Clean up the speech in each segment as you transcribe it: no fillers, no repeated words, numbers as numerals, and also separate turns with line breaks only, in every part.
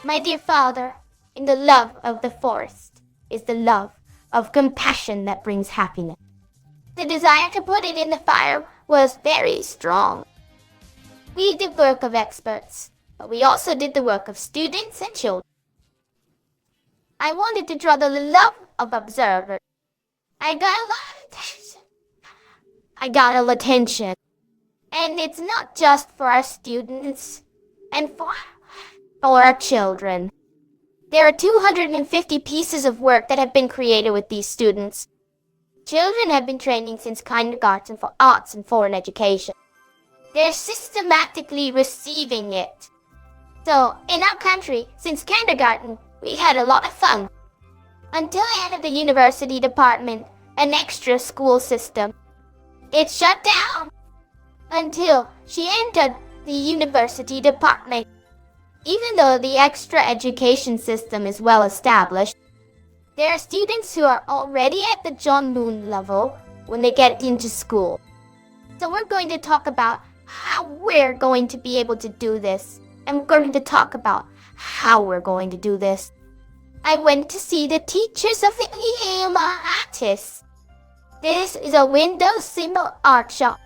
My dear father, in the love of the forest is the love of compassion that brings happiness. The desire to put it in the fire was very strong. We did the work of experts, but we also did the work of students and children. I wanted to draw the love of observers. I got a lot of attention. And it's not just for our students and for our children. There are 250 pieces of work that have been created with these students. Children have been training since kindergarten for arts and foreign education. They're systematically receiving it. So, in our country, since kindergarten, we had a lot of fun. Until I entered the university department, an extra school system. It shut down until she entered the university department. Even though the extra education system is well established, there are students who are already at the John Moon level when they get into school. So we're going to talk about how we're going to be able to do this. And we're going to talk about how we're going to do this. I went to see the teachers of the artists. This is a window symbol art shop.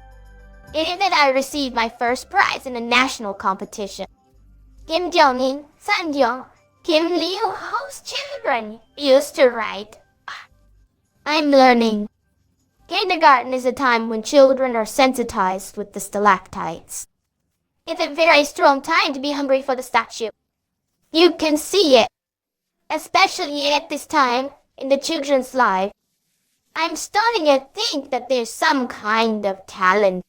In it I received my first prize in a national competition. Kim Jong-un, San Jong, Kim Liu-ho's children used to write. I'm learning. Kindergarten is a time when children are sensitized with the stalactites. It's a very strong time to be hungry for the statue. You can see it, especially at this time in the children's life. I'm starting to think that there's some kind of talent.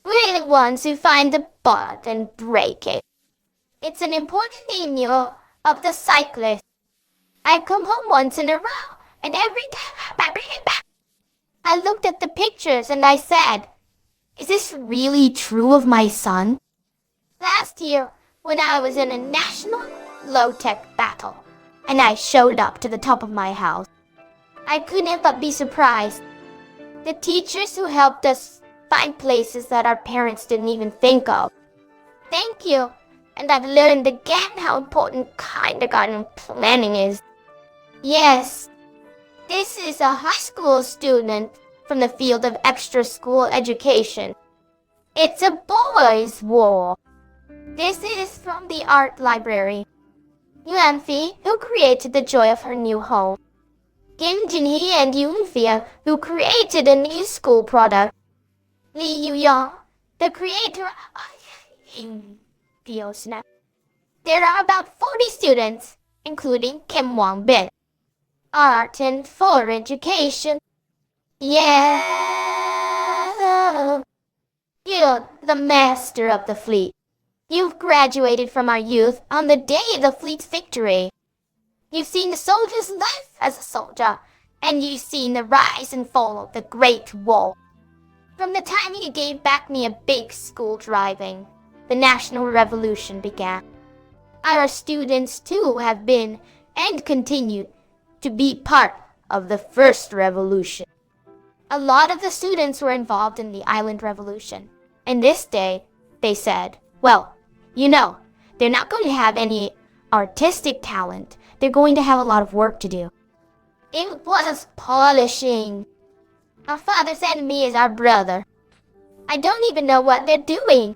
We're the ones who find the bud and break it. It's an important annual of the cyclist. I come home once in a row, and every time I bring it back, I looked at the pictures and I said, is this really true of my son? Last year, when I was in a national low-tech battle, and I showed up to the top of my house, I couldn't but be surprised. The teachers who helped us find places that our parents didn't even think of. Thank you, and I've learned again how important kindergarten planning is. Yes, this is a high school student from the field of extra school education. It's a boys' war. This is from the art library. Yuanfi, who created the joy of her new home. Kim Jinhee and Yunfia, who created a new school product. Li Yuyang, the creator of There are about 40 students, including Kim Wang-bin. Art and foreign education. Yeah. You're the master of the fleet. You've graduated from our youth on the day of the fleet's victory. You've seen the soldier's life as a soldier, and you've seen the rise and fall of the Great Wall. From the time you gave back me a big school driving, the National Revolution began. Our students too have been, and continue, to be part of the first revolution. A lot of the students were involved in the Island Revolution, and this day, they said, well, you know, they're not going to have any artistic talent. They're going to have a lot of work to do. It was polishing. Our father's enemy is our brother. I don't even know what they're doing.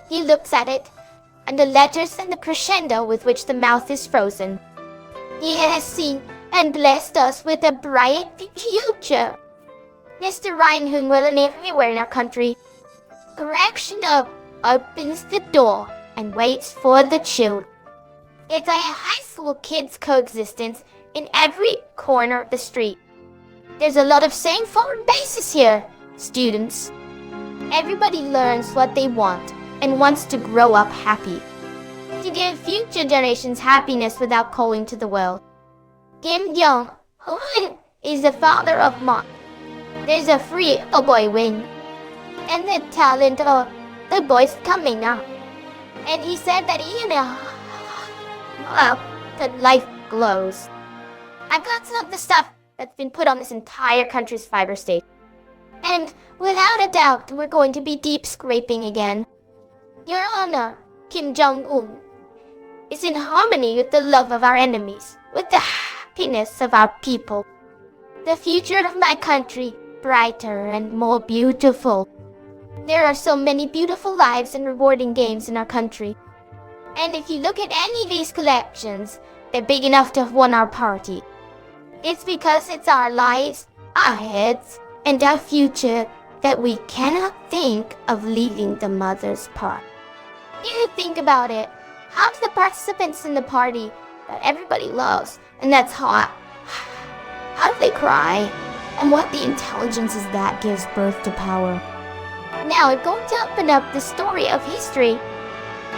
He looks at it, and the letters and the crescendo with which the mouth is frozen. He has seen and blessed us with a bright future. Mr. Reinhung will live everywhere in our country. Correctional opens the door and waits for the children. It's a high school kids' coexistence in every corner of the street. There's a lot of same foreign bases here, students. Everybody learns what they want and wants to grow up happy. To give future generations happiness without calling to the world. Kim Jong-un is the father of Mark. There's a free boy wing. And the talent of the boy's coming now. And he said that the life glows. I've got some of the stuff that's been put on this entire country's fiber station. And without a doubt, we're going to be deep scraping again. Your Honor, Kim Jong-un, is in harmony with the love of our enemies, with the happiness of our people. The future of my country, brighter and more beautiful. There are so many beautiful lives and rewarding games in our country. And if you look at any of these collections, they're big enough to have won our party. It's because it's our lives, our heads, and our future that we cannot think of leaving the mother's part. If you think about it, half the participants in the party that everybody loves, and that's hot. How do they cry? And what the intelligence is that gives birth to power. Now I'm going to open up the story of history.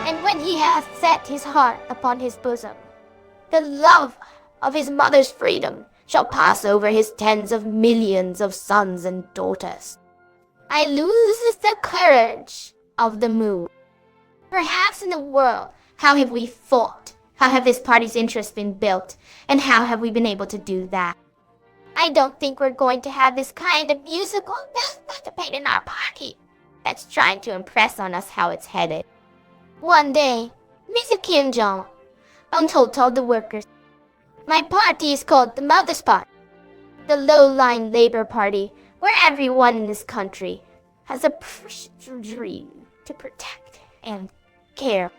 And when he hath set his heart upon his bosom, the love of his mother's freedom shall pass over his tens of millions of sons and daughters. I lose the courage of the moon. Perhaps in the world, how have we fought? How have this party's interests been built? And how have we been able to do that? I don't think we're going to have this kind of musical debate in our party that's trying to impress on us how it's headed. One day, Mr. Kim Jong told the workers, my party is called the Mother's Party, the low-lying labor party where everyone in this country has a precious dream to protect and care.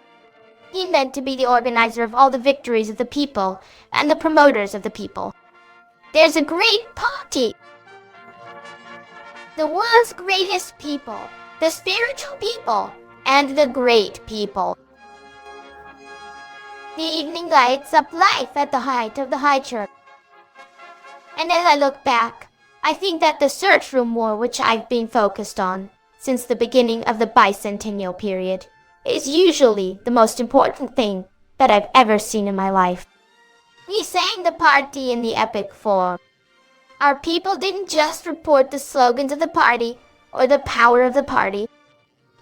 He meant to be the organizer of all the victories of the people and the promoters of the people. There's a great party. The world's greatest people, the spiritual people, and the great people. The evening lights up life at the height of the high church. And as I look back, I think that the search room war which I've been focused on since the beginning of the bicentennial period is usually the most important thing that I've ever seen in my life. We sang the party in the epic form. Our people didn't just report the slogans of the party or the power of the party.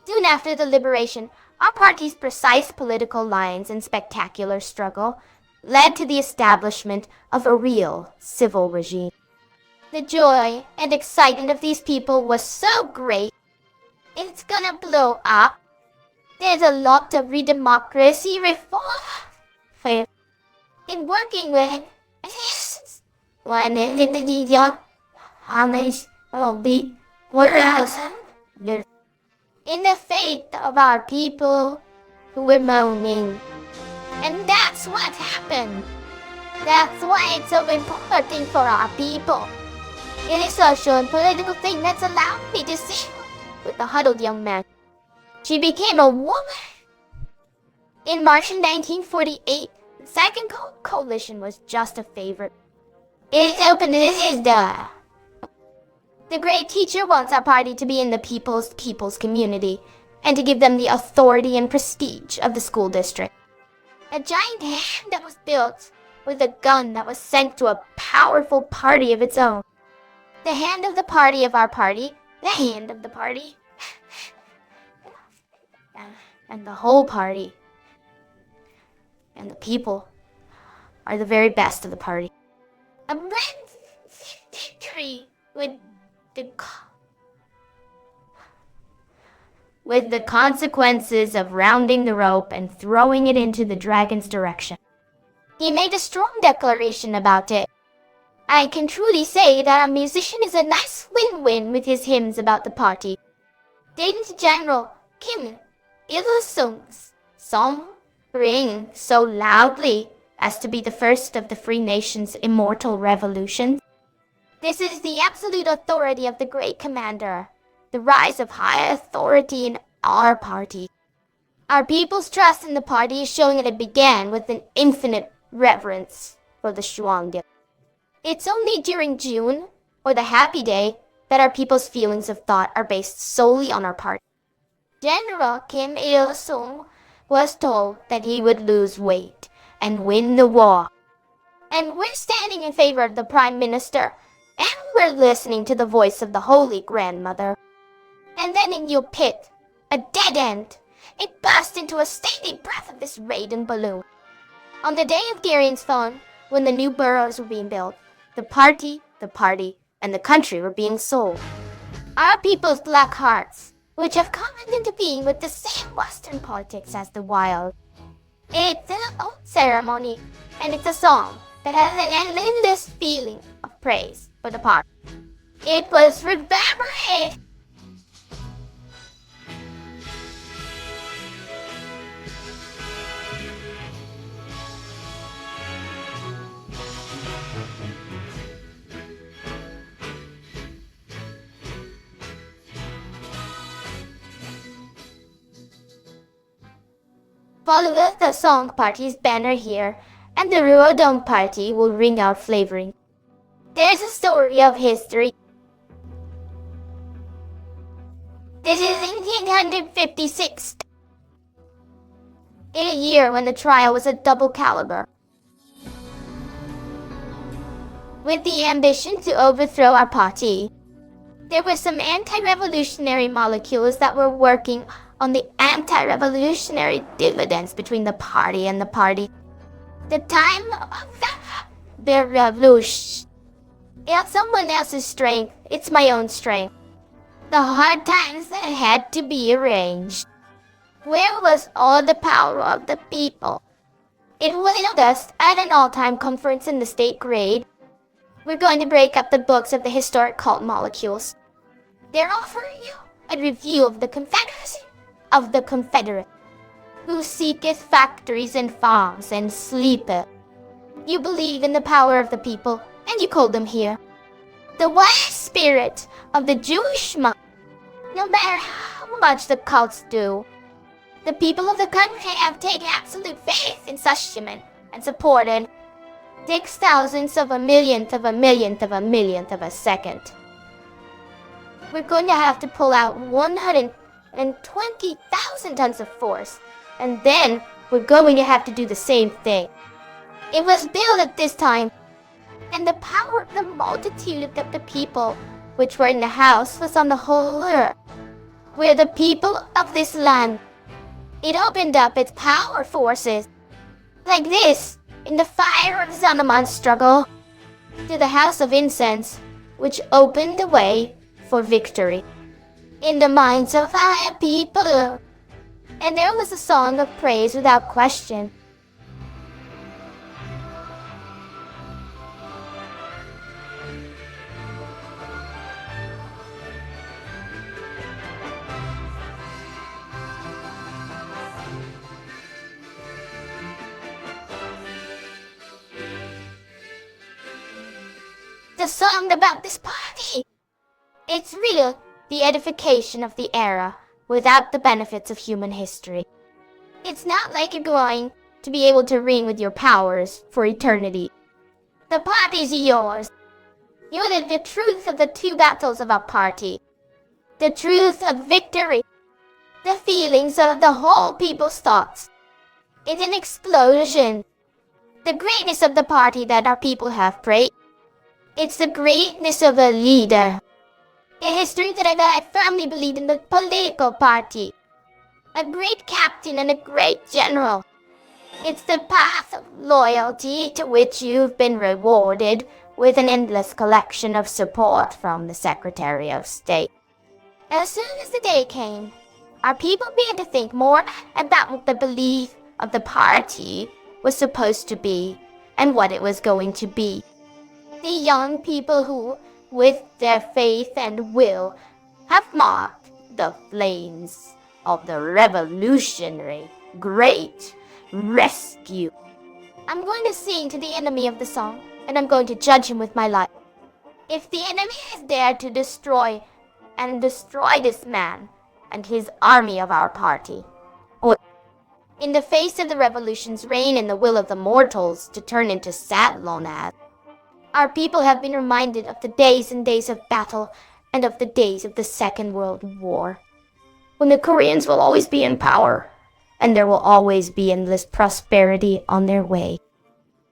Soon after the liberation, our party's precise political lines and spectacular struggle led to the establishment of a real civil regime. The joy and excitement of these people was so great, it's gonna blow up. There's a lot of democracy reform in working with one in the homage will be in the fate of our people who were moaning. And that's what happened. That's why it's so important for our people. It is a social and political thing that's allowed me to see with the huddled young man. She became a woman. In March 1948, the Second Coalition was just a favorite. It opened his door. The great teacher wants our party to be in the people's community and to give them the authority and prestige of the school district. A giant hand that was built with a gun that was sent to a powerful party of its own. The hand of the party of our party, the hand of the party, and the whole party, and the people are the very best of the party. A red victory with the consequences of rounding the rope and throwing it into the dragon's direction. He made a strong declaration about it. I can truly say that a musician is a nice win-win with his hymns about the party. Ladies General Kim Il-sung's song ring so loudly as to be the first of the free nation's immortal revolutions. This is the absolute authority of the great commander, the rise of high authority in our party. Our people's trust in the party is showing that it began with an infinite reverence for the Shuangdi. It's only during June, or the happy day, that our people's feelings of thought are based solely on our party. General Kim Il-sung was told that he would lose weight and win the war. And we're standing in favor of the Prime Minister, and we're listening to the voice of the Holy Grandmother. And then in your pit, a dead end, it burst into a steady breath of this Raiden balloon. On the day of Garion's phone, when the new boroughs were being built, the party, and the country were being sold. Our people's black hearts, which have come into being with the same Western politics as the wild, It's an old ceremony, and it's a song that has an endless feeling of praise for the party. It was reverberated. Follow the song party's banner here, and the Ruodong party will ring out flavoring. There's a story of history. This is 1856, in a year when the trial was a double caliber. With the ambition to overthrow our party, there were some anti-revolutionary molecules that were working on the anti-revolutionary dividends between the party and the party. The time of the revolution. It's someone else's strength, it's my own strength. The hard times that had to be arranged. Where was all the power of the people? It was us at an all-time conference in the state grade. We're going to break up the books of the historic cult molecules. They're offering you a review of the Confederacy of the Confederate, who seeketh factories and farms and sleepeth. You believe in the power of the people, and you call them here. The wise spirit of the Jewish monk. No matter how much the cults do, the people of the country have taken absolute faith in such human and supported 6,000ths of a millionth of a millionth of a millionth of a second. We're going to have to pull out 120,000 tons of force, and then we're going to have to do the same thing. It was built at this time, and the power of the multitude of the people which were in the house was on the whole earth. We're the people of this land. It opened up its power forces, like this, in the fire of the Zanaman struggle, to the house of incense, which opened the way for victory in the minds of our people. And there was a song of praise without question. The song about this party. It's really the edification of the era without the benefits of human history. It's not like you're going to be able to reign with your powers for eternity. The party's yours. You're the truth of the two battles of our party. The truth of victory. The feelings of the whole people's thoughts. It's an explosion. The greatness of the party that our people have prayed. It's the greatness of a leader. A history that I firmly believe in the political party. A great captain and a great general. It's the path of loyalty to which you've been rewarded with an endless collection of support from the Secretary of State. As soon as the day came, our people began to think more about what the belief of the party was supposed to be and what it was going to be. The young people who, with their faith and will, have marked the flames of the revolutionary great rescue. I'm going to sing to the enemy of the song, and I'm going to judge him with my life. If the enemy is there to destroy this man and his army of our party, or in the face of the revolution's reign and the will of the mortals to turn into Satlonath, our people have been reminded of the days and days of battle and of the days of the Second World War, when the Koreans will always be in power, and there will always be endless prosperity on their way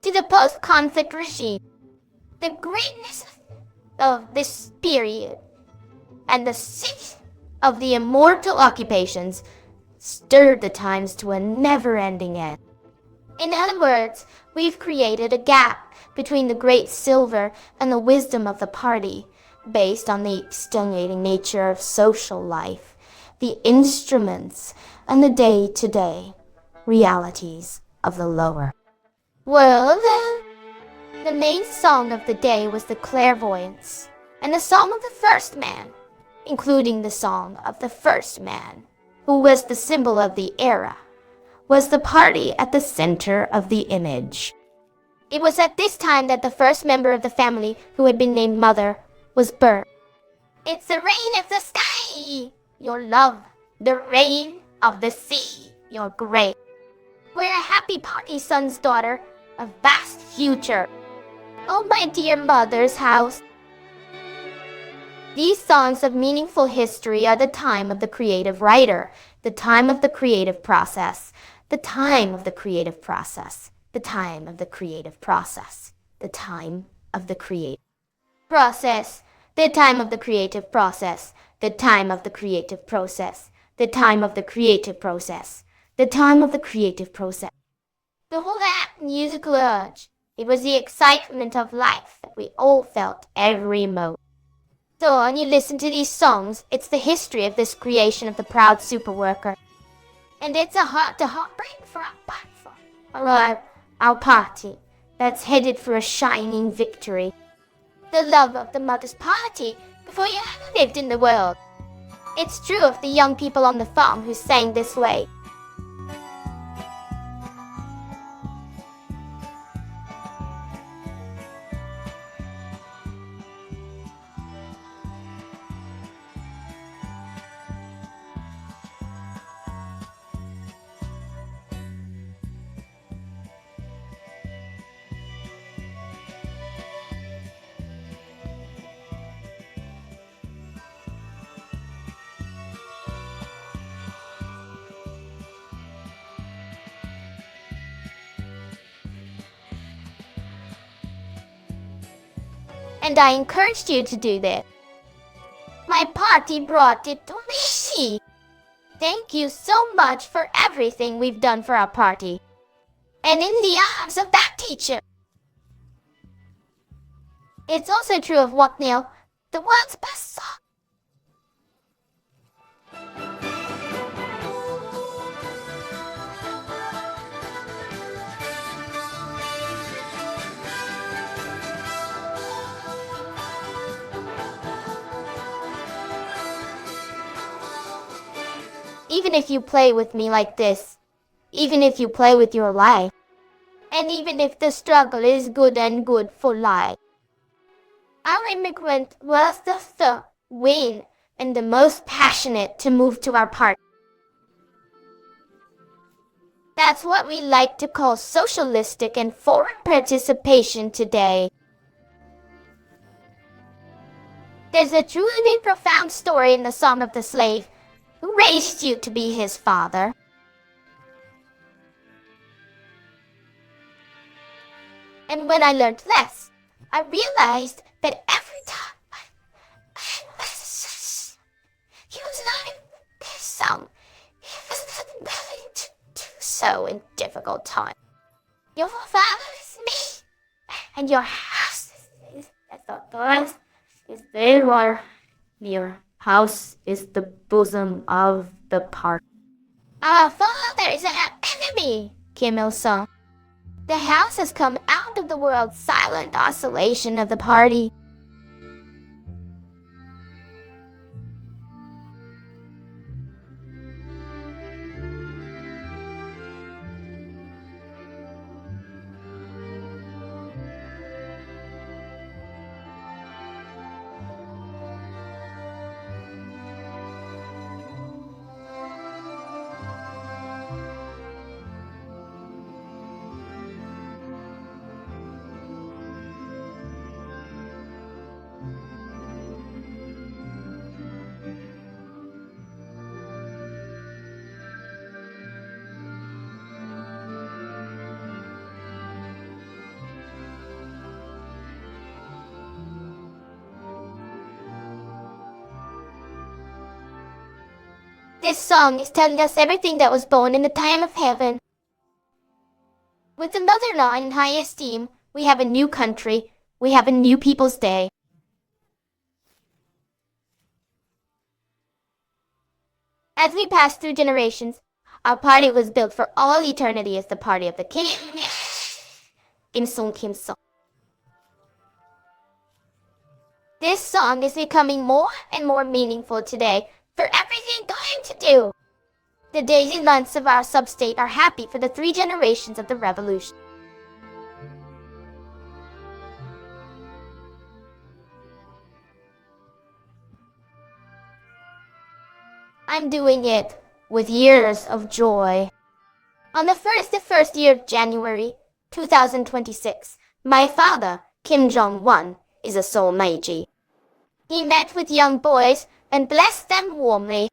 to the post-conflict regime. The greatness of this period and the city of the immortal occupations stirred the times to a never-ending end. In other words, we've created a gap between the great silver and the wisdom of the party, based on the extenuating nature of social life, the instruments, and the day-to-day realities of the lower world. The main song of the day was the clairvoyance, and the song of the first man, including the song of the first man, who was the symbol of the era, was the party at the center of the image. It was at this time that the first member of the family, who had been named Mother, was birthed. It's the rain of the sky, your love, the rain of the sea, your grace. We're a happy party, son's daughter, a vast future. Oh, my dear mother's house. These songs of meaningful history are the time of the creative writer, the time of the creative process, the time of the creative process, the time of the creative process, the time of the creative process, the time of the creative process, the time of the creative process, the time of the creative process, the time of the creative process. The whole musical urge. It was the excitement of life that we all felt every moment. So when you listen to these songs, it's the history of this creation of the proud superworker. And it's a heart-to-heart break for our party that's headed for a shining victory. The love of the mother's party before you ever lived in the world. It's true of the young people on the farm who sang this way. And I encouraged you to do this. My party brought it to me. Thank you so much for everything we've done for our party. And in the arms of that teacher. It's also true of What Now, the world's best song. Even if you play with me like this, even if you play with your life, and even if the struggle is good and good for life, our immigrant was the win and the most passionate to move to our party. That's what we like to call socialistic and foreign participation today. There's a truly profound story in the Song of the Slave, who raised you to be his father. And when I learned this, I realized that every time he was not his son, he was going to so in difficult time. Your father is me, and your house is they were. Your house is the bosom of the party. Our father is an enemy, Kim Il-sung. The house has come out of the world's silent oscillation of the party. This song is telling us everything that was born in the time of heaven. With the motherland in high esteem, we have a new country, we have a new people's day. As we pass through generations, Our party was built for all eternity as the party of the king. Kim Song Kim Song. This song is becoming more and more meaningful today for everything going to do. The days and months of our sub-state are happy for the 3 generations of the revolution. I'm doing it with years of joy. On the first year of January 2026, my father, Kim Jong-un, is a Seoul Meiji. He met with young boys and blessed them warmly.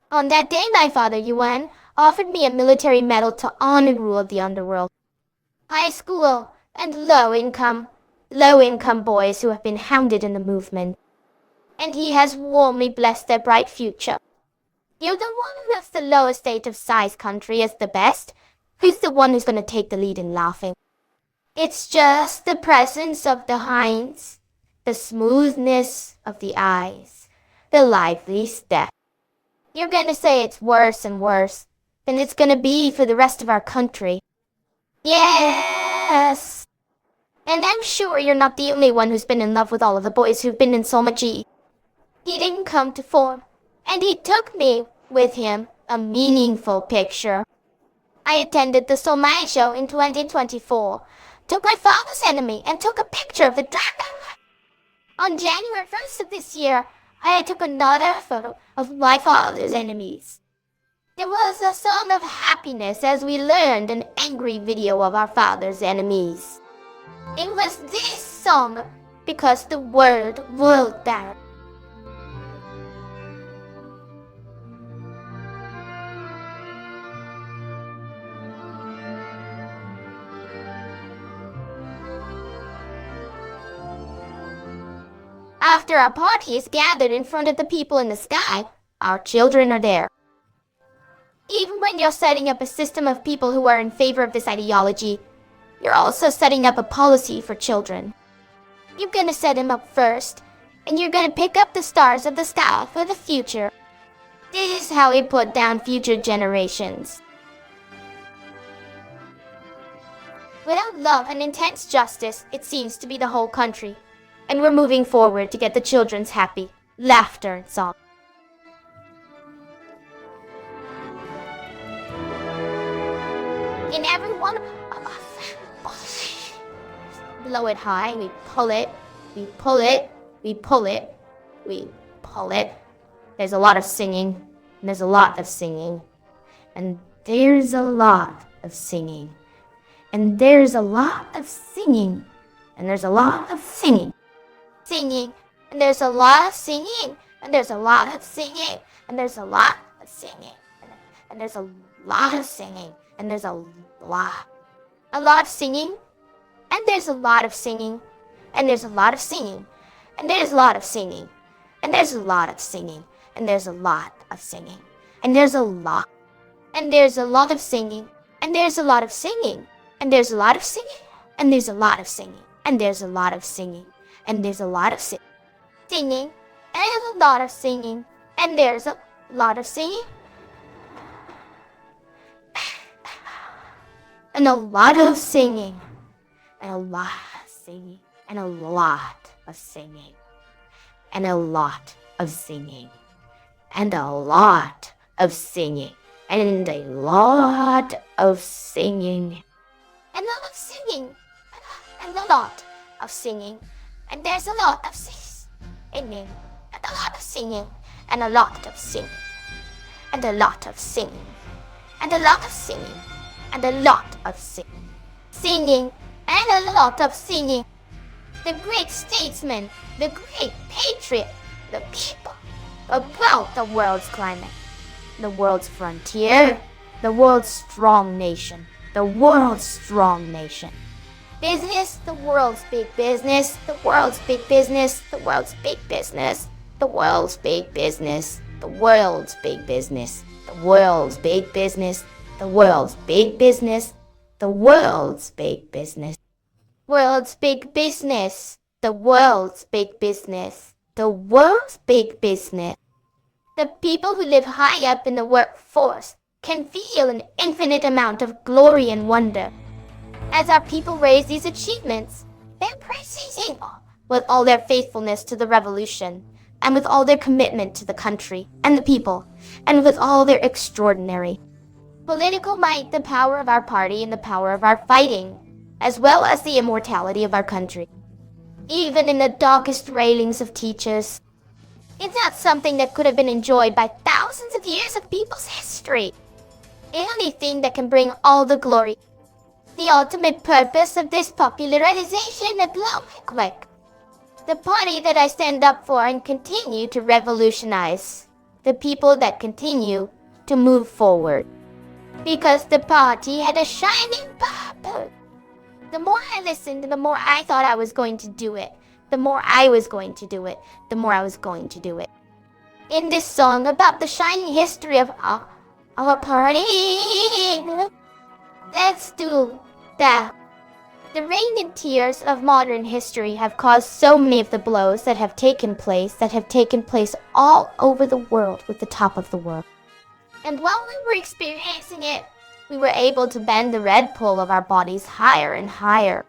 On that day, my father, Yuan, offered me a military medal to honor rule of the underworld. High school and low-income boys who have been hounded in the movement. And he has warmly blessed their bright future. You're the one who has the lowest state of size country as the best. Who's the one who's going to take the lead in laughing? It's just the presence of the hinds, the smoothness of the eyes, the lively step. You're going to say it's worse and worse than it's going to be for the rest of our country. Yes! And I'm sure you're not the only one who's been in love with all of the boys who've been in Seoul Meiji. He didn't come to form, and he took me with him a meaningful picture. I attended the Seoul Meiji show in 2024, took my father's enemy, and took a picture of the dragon. On January 1st of this year, I took another photo of my father's enemies. There was a song of happiness as we learned an angry video of our father's enemies. It was this song because the word world barrier. After our party is gathered in front of the people in the sky, our children are there. Even when you're setting up a system of people who are in favor of this ideology, you're also setting up a policy for children. You're gonna set them up first, and you're gonna pick up the stars of the sky for the future. This is how we put down future generations. Without love and intense justice, it seems to be the whole country. And we're moving forward to get the children's happy, laughter, and song. In every one of us, blow it high, we pull it, we pull it, we pull it, we pull it. There's a lot of singing, and there's a lot of singing, and there's a lot of singing, and there's a lot of singing, and there's a lot of singing. Singing, and there's a lot of singing, and there's a lot of singing, and there's a lot of singing, and there's a lot of singing, and there's a lot of singing, and there's a lot of singing, and there's a lot of singing, and there's a lot of singing, and there's a lot of singing, and there's a lot of singing, and there's a lot, and there's a lot of singing, and there's a lot of singing, and there's a lot of singing, and there's a lot of singing, and there's a lot of singing. And there's a lot of singing, and there's a lot of singing, and there's a lot of singing, and a lot of singing, and a lot of singing, and a lot of singing, and a lot of singing, and a lot of singing, and a lot of singing, and a lot of singing, and a lot of singing. And there's a lot of singing, and a lot of singing, and a lot of singing, and a lot of singing, and a lot of singing, and a lot of singing, singing, and a lot of singing. The great statesman, the great patriot, the people about the world's climate, the world's frontier, the world's strong nation, the world's strong nation. Business, the world's big business, the world's big business, the world's big business, the world's big business, the world's big business, the world's big business, the world's big business, the world's big business, world's big business, the world's big business, the world's big business. The people who live high up in the workforce, can feel an infinite amount of glory and wonder. As our people raise these achievements, they're praising with all their faithfulness to the revolution, and with all their commitment to the country and the people, and with all their extraordinary political might, the power of our party and the power of our fighting, as well as the immortality of our country. Even in the darkest railings of teachers, it's not something that could have been enjoyed by thousands of years of people's history. The only thing that can bring all the glory, the ultimate purpose of this popularization of quick. The party that I stand up for and continue to revolutionize. The people that continue to move forward. Because the party had a shining purpose. The more I listened, the more I thought I was going to do it. The more I was going to do it. The more I was going to do it. In this song about the shining history of our party, let's do that. The rain and tears of modern history have caused so many of the blows that have taken place all over the world with the top of the world. And while we were experiencing it, we were able to bend the red pole of our bodies higher and higher.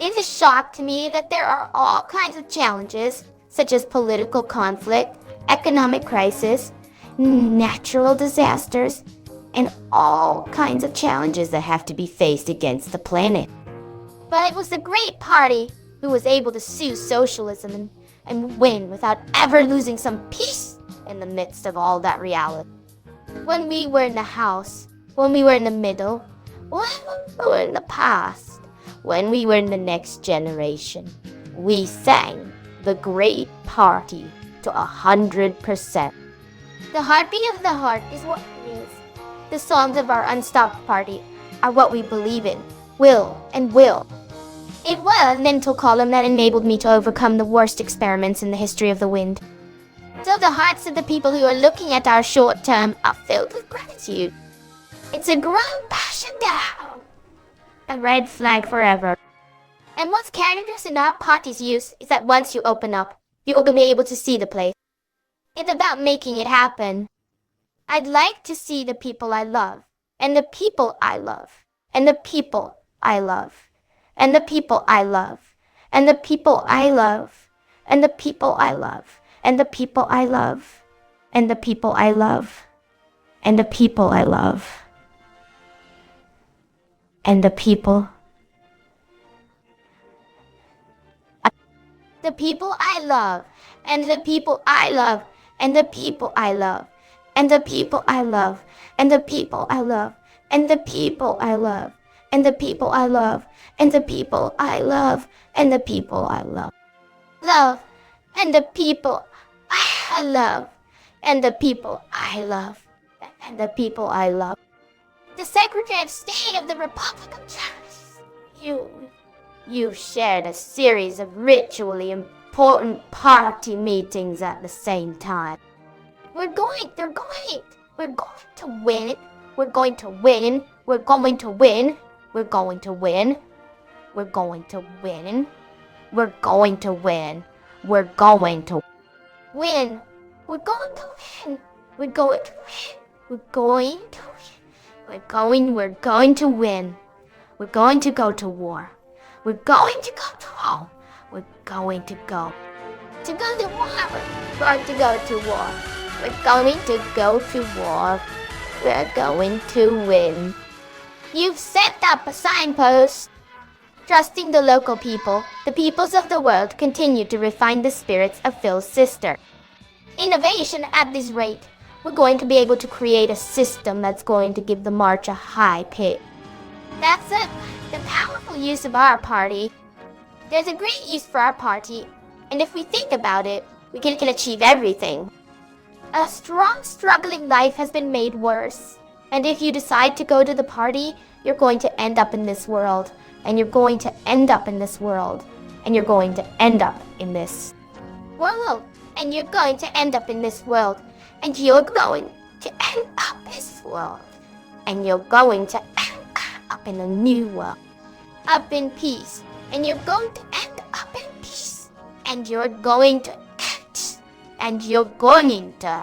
It is a shock to me that there are all kinds of challenges, such as political conflict, economic crisis, natural disasters, and all kinds of challenges that have to be faced against the planet. But it was the great party who was able to sue socialism and win without ever losing some peace in the midst of all that reality. When we were in the house, when we were in the middle, when we were in the past, when we were in the next generation, we sang the great party to 100%. The heartbeat of the heart is what it is. The songs of our unstopped party are what we believe in, will. It was a mental column that enabled me to overcome the worst experiments in the history of the wind. So the hearts of the people who are looking at our short term are filled with gratitude. It's a growing passion down. A red flag forever. And what's characteristic in our party's use is that once you open up, you'll be able to see the place. It's about making it happen. I'd like to see the people I love, and the people I love, and the people I love, and the people I love, and the people I love, and the people I love, and the people I love, and the people I love, and the people I love, and the people. The people I love, and the people I love, and the people I love, and the people I love, and the people I love, and the people I love, and the people I love, and the people I love, and the people I love. Love, and the people I love, and the people I love, and the people I love. The Secretary of State of the Republic of China. You shared a series of ritually important party meetings at the same time. We're going to win. We're going to win. We're going to win. We're going to win. We're going to win. We're going to win. We're going to win. We're going to win. We're going to win. We're going to win. We're going to win. We're going to go to war. We're going to go to war. We're going to go to war. We're going to go to war. We're going to go to war. We're going to win. You've set up a signpost. Trusting the local people, the peoples of the world continue to refine the spirits of Phil's sister. Innovation at this rate, we're going to be able to create a system that's going to give the march a high pitch. That's the powerful use of our party. There's a great use for our party, and if we think about it, we can achieve everything. A strong, struggling life has been made worse, and if you decide to go to the party, you're going to end up in this world, and you're going to end up in this world, and you're going to end up in this world, and you're going to end up in this world, and you're going to end up in this world, and you're going to end up in a new world, up in peace, and you're going to end up in peace, and you're going to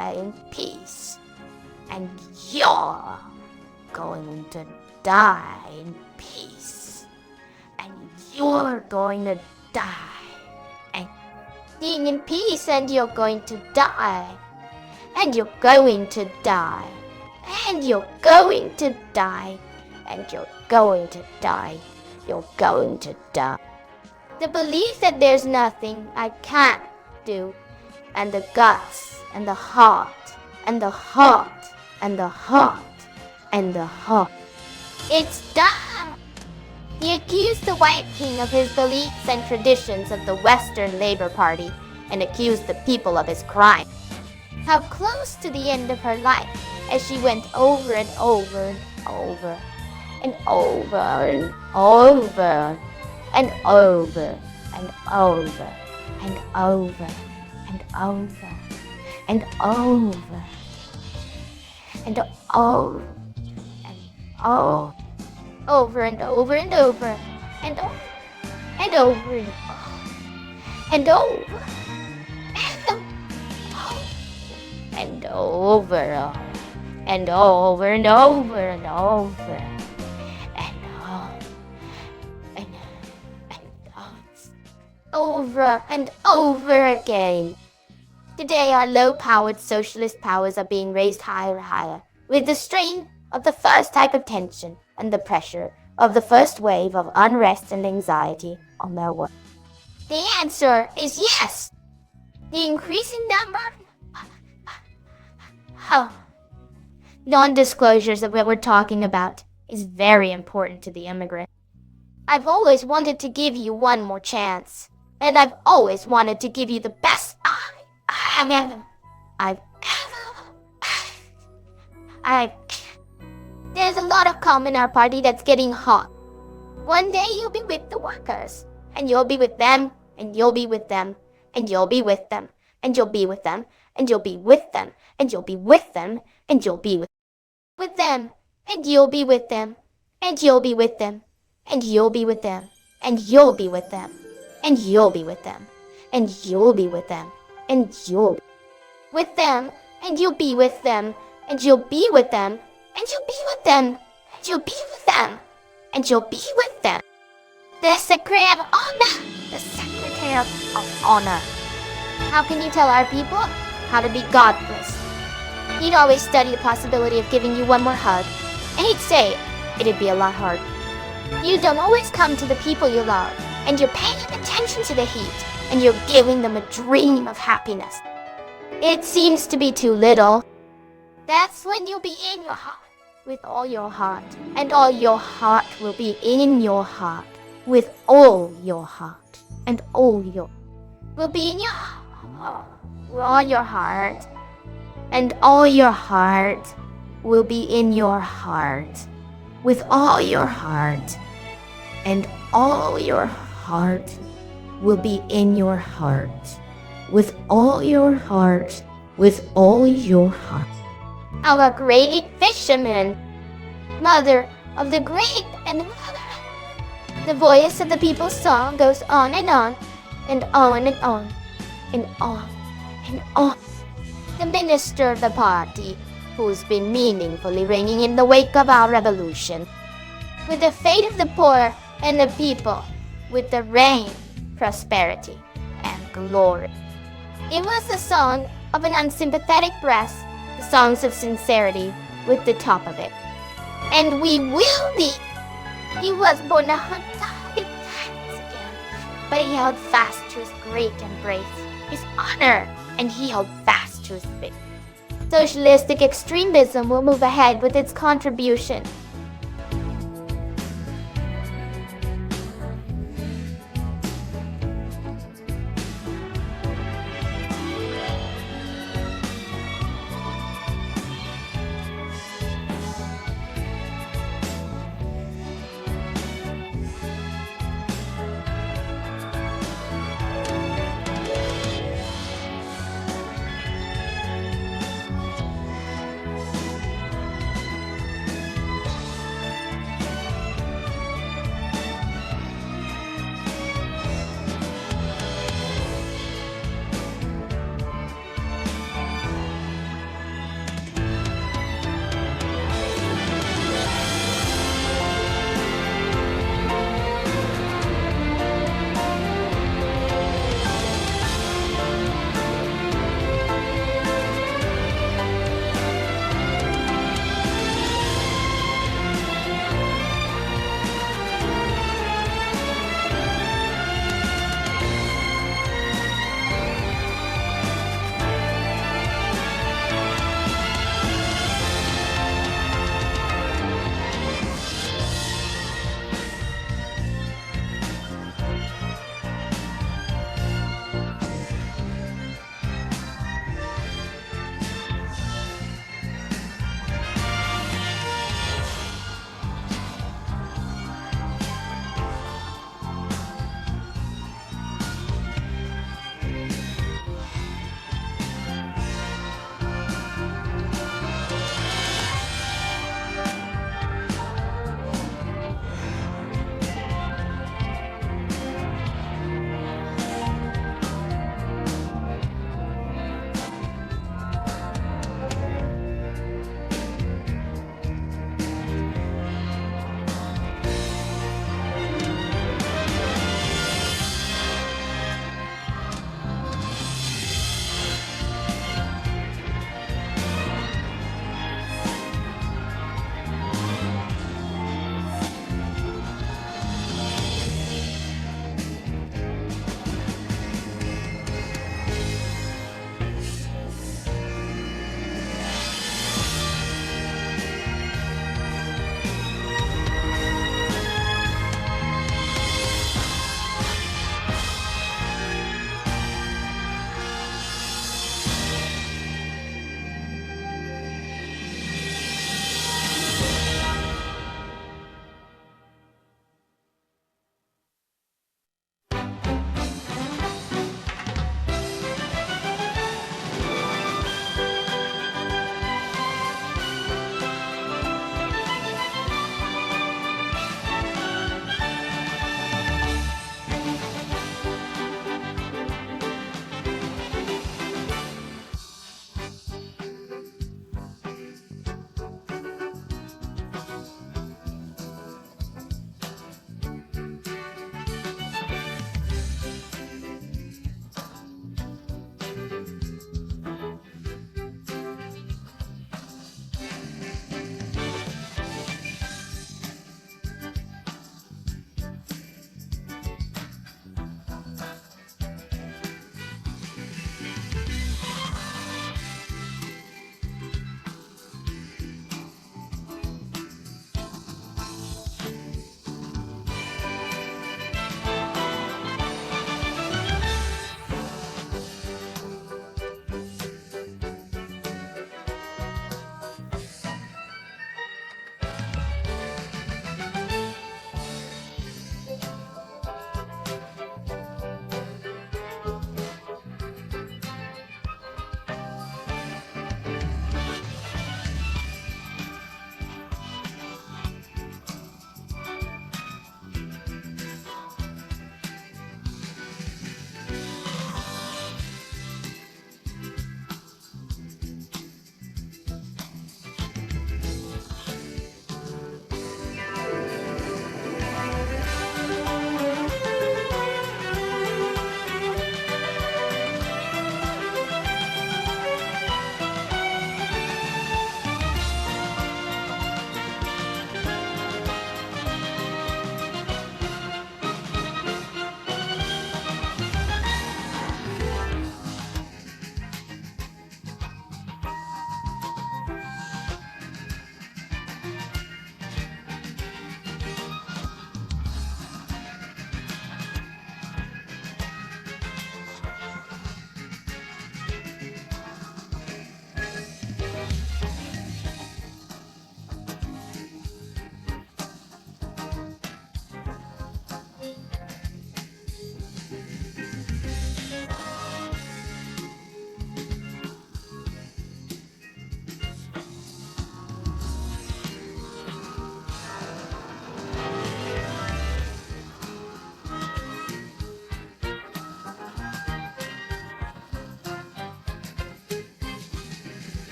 end in peace, and you're going to die in peace. And you're going to die. And being in peace, and you're going to die. And you're going to die. And you're going to die. And you're going to die. You're going to die. The belief that there's nothing I can't do, and the guts, and the heart, and the heart, and the heart, and the heart. It's dumb! He accused the White King of his beliefs and traditions of the Western Labor Party, and accused the people of his crime. How close to the end of her life, as she went over and over and over, and over and over, and over, and over, and over, and over, and over, and over, and over, over and over and over, and over, and over, and over, and over, and over, and over, and over, over and over again. Today our low-powered socialist powers are being raised higher and higher, with the strain of the first type of tension and the pressure of the first wave of unrest and anxiety on their work. The answer is yes. The increasing number of non-disclosures of what we're talking about is very important to the immigrant. I've always wanted to give you one more chance. And I've always wanted to give you the best There's a lot of calm in our party that's getting hot. One day you'll be with the workers, and you'll be with them, and you'll be with them, and you'll be with them, and you'll be with them, and you'll be with them, and you'll be with them, and you'll be with them, and you'll be with them, and you'll be with them, and you'll be with them, and you'll be with them. And you'll be with them, and you'll be with them, and you'll be with them, and you'll be with them, and you'll be with them, and you'll be with them, and you'll be with them, and you'll be with them. The secretive of honor, the secretive of honor. How can you tell our people how to be godless? He'd always study the possibility of giving you one more hug, and he'd say it'd be a lot harder. You don't always come to the people you love, and you're paying attention to the heat, and you're giving them a dream of happiness. It seems to be too little. That's when you'll be in your heart, with all your heart, and all your heart will be in your heart, with all your heart, and all your will be in your heart, with all your heart, and all your heart will be in your heart, with all your heart, and all your heart will be in your heart, with all your heart, with all your heart. Our great fisherman, mother of the great and mother. The voice of the people's song goes on and on, and on and on, and on and on. The minister of the party, who's been meaningfully ringing in the wake of our revolution, with the fate of the poor and the people, with the reign, prosperity, and glory. It was the song of an unsympathetic breast, the songs of sincerity with the top of it. And we will be. He was born 100 times again, but he held fast to his great embrace, his honor, and he held fast to his faith. Socialistic extremism will move ahead with its contribution.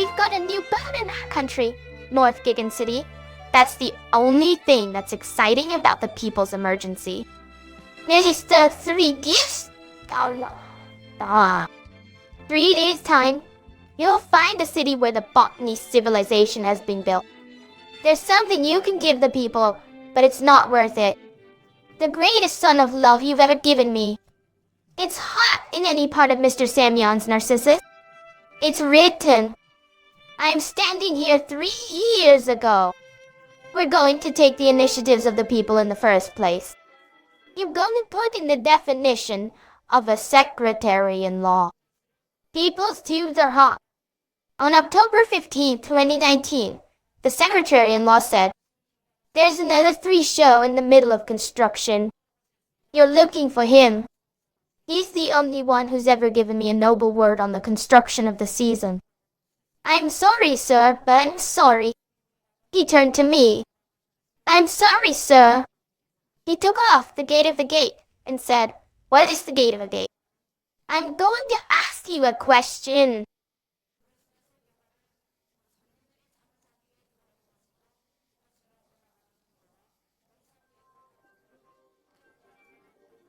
We've got a new bird in our country, North Gigan City. That's the only thing that's exciting about the people's emergency. There's the 3 gifts. Oh, no. 3 days' time, you'll find a city where the botany civilization has been built. There's something you can give the people, but it's not worth it. The greatest son of love you've ever given me. It's hot in any part of Mr. Samyon's Narcissus. It's written. I'm standing here 3 years ago. We're going to take the initiatives of the people in the first place. You're going to put in the definition of a secretary-in-law. People's tubes are hot. On October 15, 2019, the secretary-in-law said, there's another 3 show in the middle of construction. You're looking for him. He's the only one who's ever given me a noble word on the construction of the season. I'm sorry, sir, but I'm sorry. He turned to me. I'm sorry, sir. He took off the gate of the gate and said, what is the gate of a gate? I'm going to ask you a question.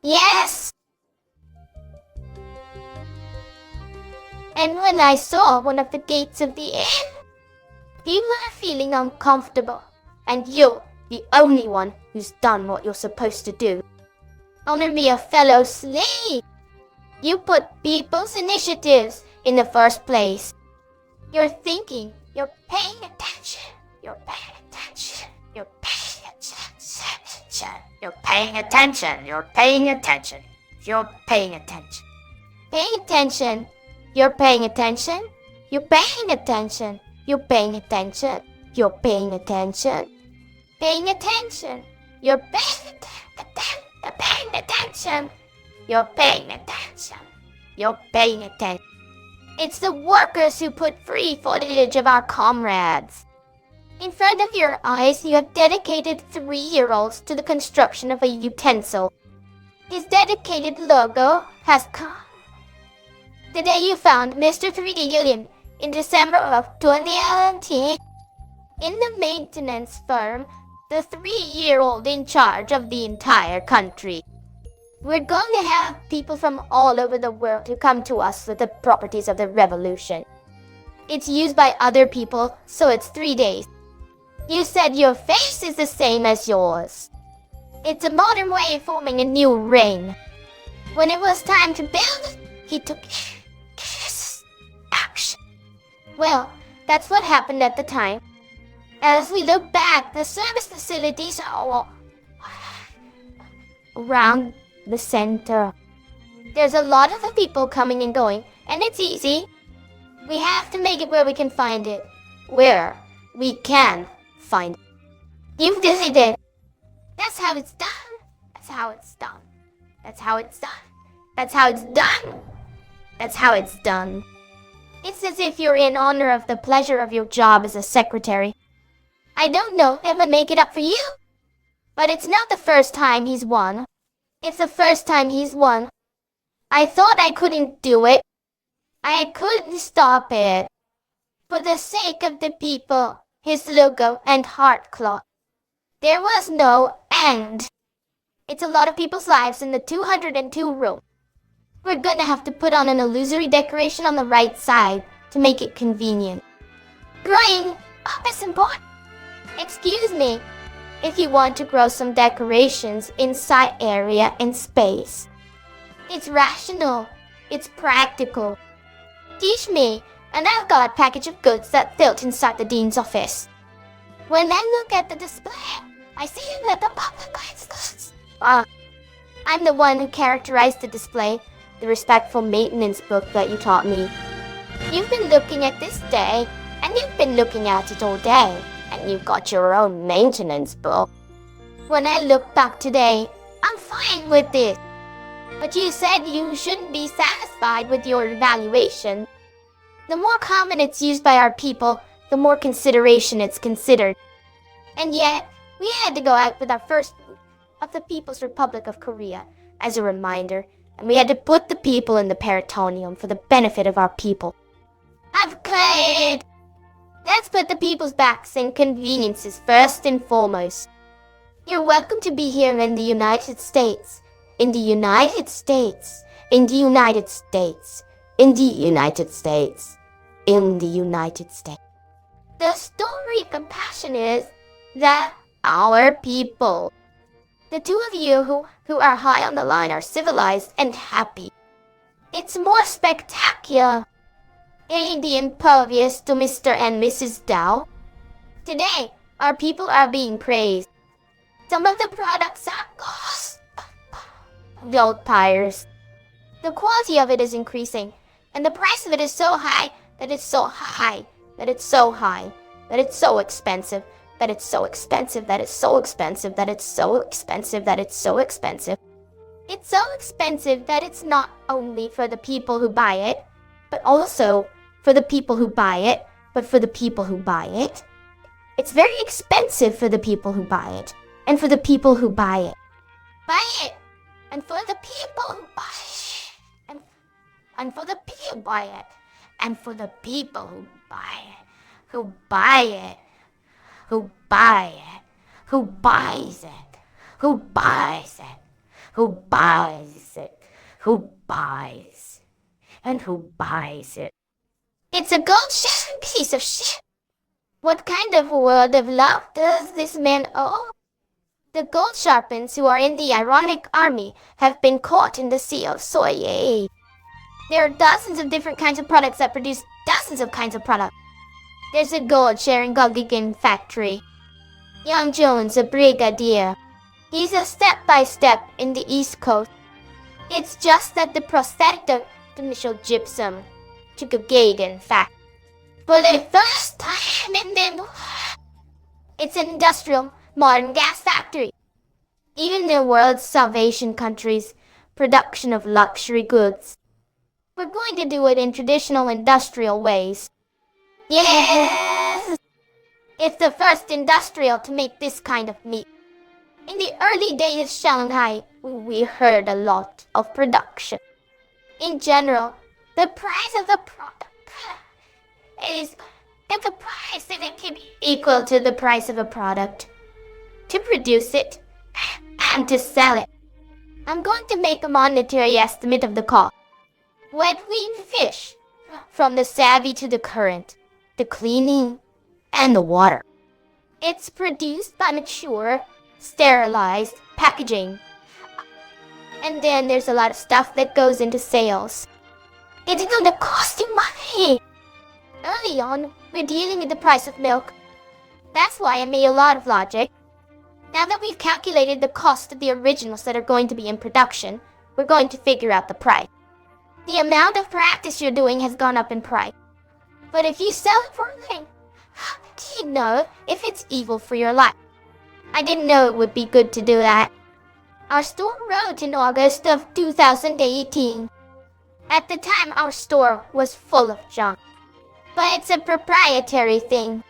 Yes. And when I saw one of the gates of the inn, people are feeling uncomfortable, and you're the only one who's done what you're supposed to do. Honor me, a fellow slave. You put people's initiatives in the first place. You're thinking, you're paying attention, you're paying attention, you're paying attention, you're paying attention, you're paying attention, you're paying attention. Paying attention, you're paying attention, you're paying attention, you're paying attention, you're paying attention. Paying attention, you're paying attention, you're paying attention, you're paying attention. It's the workers who put free footage of our comrades. In front of your eyes, you have dedicated 3-year-olds to the construction of a utensil. His dedicated logo has come. The day you found Mr. 3D Gillian in December of 2019, in the maintenance firm, the 3-year-old in charge of the entire country. We're going to have people from all over the world who come to us with the properties of the revolution. It's used by other people, so it's 3 days. You said your face is the same as yours. It's a modern way of forming a new reign. When it was time to build, he took action. Well, that's what happened at the time. As we look back, the service facilities are all around the center. There's a lot of people coming and going, and it's easy. We have to make it where we can find it. Where we can find it. You've did it. That's how it's done. That's how it's done. That's how it's done. That's how it's done. That's how it's done. It's as if you're in honor of the pleasure of your job as a secretary. I don't know if I make it up for you, but it's not the first time he's won. It's the first time he's won. I thought I couldn't do it. I couldn't stop it. For the sake of the people, his logo and heart cloth. There was no end. It's a lot of people's lives in the 202 room. We're gonna have to put on an illusory decoration on the right side to make it convenient. Growing up is important. Excuse me, if you want to grow some decorations inside area and space. It's rational. It's practical. Teach me, and I've got a package of goods that fit inside the dean's office. When I look at the display, I see that the public is I'm the one who characterized the display, the respectful maintenance book that you taught me. You've been looking at this day, and you've been looking at it all day, and you've got your own maintenance book. When I look back today, I'm fine with it. But you said you shouldn't be satisfied with your evaluation. The more common it's used by our people, the more consideration it's considered. And yet, we had to go out with our first of the People's Republic of Korea as a reminder, and we had to put the people in the peritoneum for the benefit of our people. I've played. Let's put the people's backs and conveniences first and foremost. You're welcome to be here in the United States. In the United States. In the United States. In the United States. In the United States. The story of compassion is that our people, the two of you who are high on the line, are civilized and happy. It's more spectacular. In the impervious to Mr. and Mrs. Dow. Today, our people are being praised. Some of the products are gold pyres. The quality of it is increasing, and the price of it is so high that it's so high, that it's so high, that it's so expensive, that it's so expensive, that it's so expensive, that it's so expensive, that it's so expensive. It's so expensive that it's not only for the people who buy it, but also for the people who buy it, but for the people who buy it. It's very expensive for the people who buy it, and for the people who buy it. Buy it, and for the people who buy it, and for the people who buy it, and for the people who buy it, who buy it, who buy it, who buys it, who buys it, who buys it, who buys, and who buys it. It's a gold piece of shit. What kind of word of love does this man owe? The gold sharpens who are in the ironic army have been caught in the sea of soy. There are dozens of different kinds of products that produce dozens of kinds of products. There's a gold sharing Gulligan factory. Young Jones, a brigadier. He's a step-by-step in the East Coast. It's just that the prosthetic initial gypsum took a Gagan fact. For the first time in the... It's an industrial, modern gas factory. Even in the world's salvation countries, production of luxury goods. We're going to do it in traditional industrial ways. Yes! It's the first industrial to make this kind of meat. In the early days of Shanghai, we heard a lot of production. In general, the price of the product is if the price of it can be equal to the price of a product to produce it and to sell it. I'm going to make a monetary estimate of the cost. Wet weed fish, from the savvy to the current, the cleaning, and the water. It's produced by mature, sterilized packaging. And then there's a lot of stuff that goes into sales. It's going to cost you money. Early on, we're dealing with the price of milk. That's why I made a lot of logic. Now that we've calculated the cost of the originals that are going to be in production, we're going to figure out the price. The amount of practice you're doing has gone up in price. But if you sell it for a thing, how do you know if it's evil for your life? I didn't know it would be good to do that. Our store wrote in August of 2018. At the time, our store was full of junk. But it's a proprietary thing.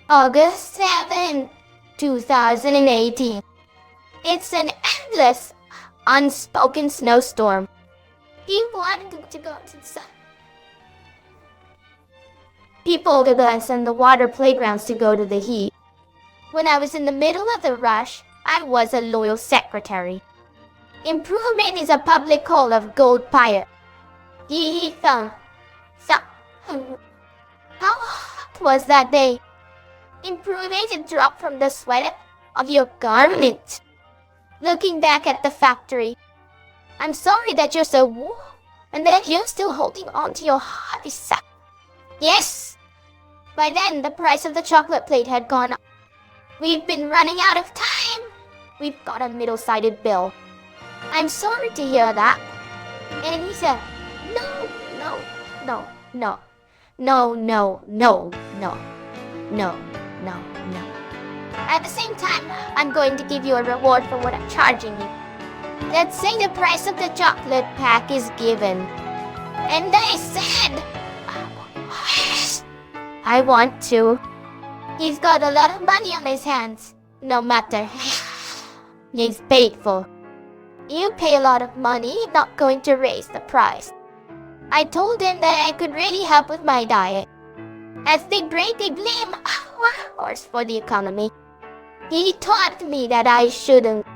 August 7, 2018. It's an endless, unspoken snowstorm. You wanted to go to the sun. People to us and the water playgrounds to go to the heat. When I was in the middle of the rush, I was a loyal secretary. Improvement is a public call of gold pyre. How hot was that day? Improvement is dropped from the sweat of your garment. Looking back at the factory, I'm sorry that you're so warm and that you're still holding on to your hearty sack. Yes! By then, the price of the chocolate plate had gone up. We've been running out of time. We've got a middle-sided bill. I'm sorry to hear that. And he said, no, no, no, no, no, no, no, no, no, no, no. At the same time, I'm going to give you a reward for what I'm charging you. Let's say the price of the chocolate pack is given. And I said, I want to. He's got a lot of money on his hands. No matter. He's paid for. You pay a lot of money, not going to raise the price. I told him that I could really help with my diet. as they greatly blame our horse for the economy. He taught me that I shouldn't.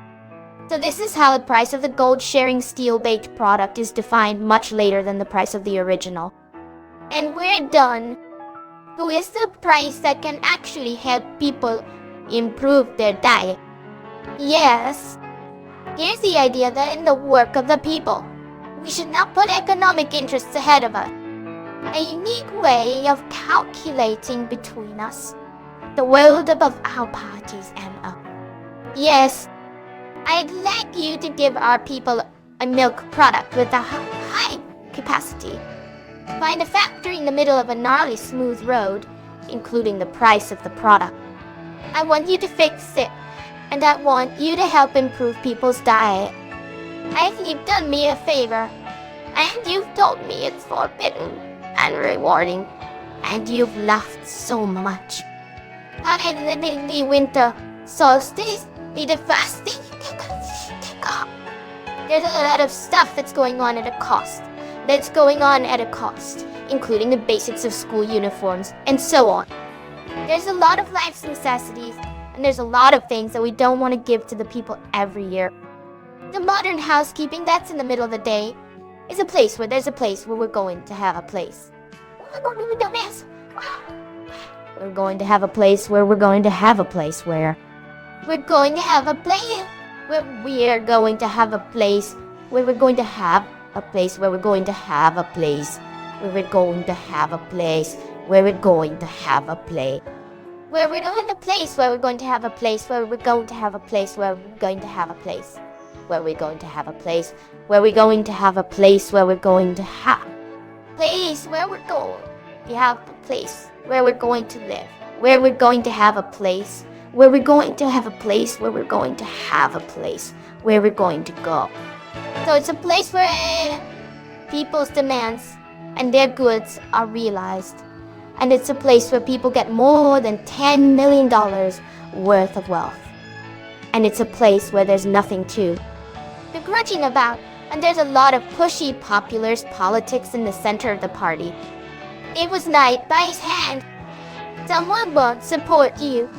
So this is how the price of the gold-sharing steel-baked product is defined much later than the price of the original. And we're done. Who is the price that can actually help people improve their diet? Yes. Here's the idea that in the work of the people, we should not put economic interests ahead of us. A unique way of calculating between us. The world above our parties and up. Yes, I'd like you to give our people a milk product with a high capacity. Find a factory in the middle of a gnarly smooth road, including the price of the product. I want you to fix it, and I want you to help improve people's diet. And you've done me a favor, and you've told me it's forbidden and rewarding, and you've laughed so much. And the winter solstice be the first thing you take off. There's a lot of stuff that's going on at a cost. Including the basics of school uniforms, and so on. There's a lot of life's necessities, and there's a lot of things that we don't want to give to the people every year. The modern housekeeping that's in the middle of the day is a place where we're going to have a place. We're going to do this. We're going to have a place where we're going to have a place where we're going to have a place where we're going to have a place where we're going to have a place where we're going to have a place where we're going to have a place where we're going to have a place where we're going to place where we're going to have a place where we're going to have a place where we're going to have a place where we're going to have a place where we're going to have a place where we're going to have place where we're going to have a place where we're going to live where we're going to have a place where we're going to have a place where we're going to have a place where we're going to go. So it's a place where people's demands and their goods are realized. And it's a place where people get more than $10 million worth of wealth. And it's a place where there's nothing to begrudging about. And there's a lot of pushy populist politics in the center of the party. It was night by his hand. Someone won't support you.